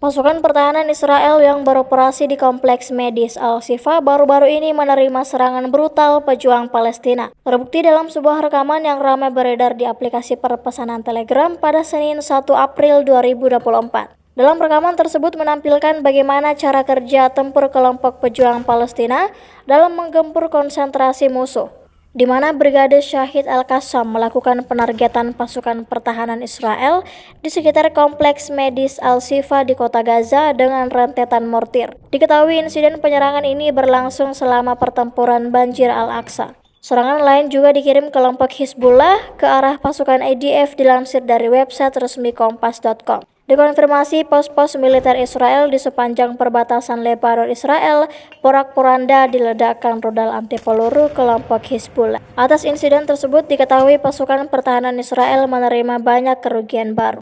Pasukan pertahanan Israel yang beroperasi di kompleks medis Al-Shifa baru-baru ini menerima serangan brutal pejuang Palestina. Terbukti dalam sebuah rekaman yang ramai beredar di aplikasi perpesanan Telegram pada Senin 1 April 2024. Dalam rekaman tersebut menampilkan bagaimana cara kerja tempur kelompok pejuang Palestina dalam menggempur konsentrasi musuh, di mana Brigade Syahid Al-Qassam melakukan penargetan pasukan pertahanan Israel di sekitar kompleks medis Al-Shifa di kota Gaza dengan rentetan mortir. Diketahui insiden penyerangan ini berlangsung selama pertempuran Banjir Al-Aqsa. Serangan lain juga dikirim kelompok Hizbullah ke arah pasukan IDF dilansir dari website resmi Kompas.com. Dikonfirmasi pos-pos militer Israel di sepanjang perbatasan Lebanon Israel porak-poranda diledakkan rudal anti peluru kelompok Hizbullah. Atas insiden tersebut diketahui pasukan pertahanan Israel menerima banyak kerugian baru.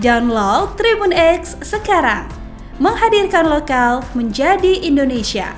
Download Tribun X sekarang, menghadirkan lokal menjadi Indonesia.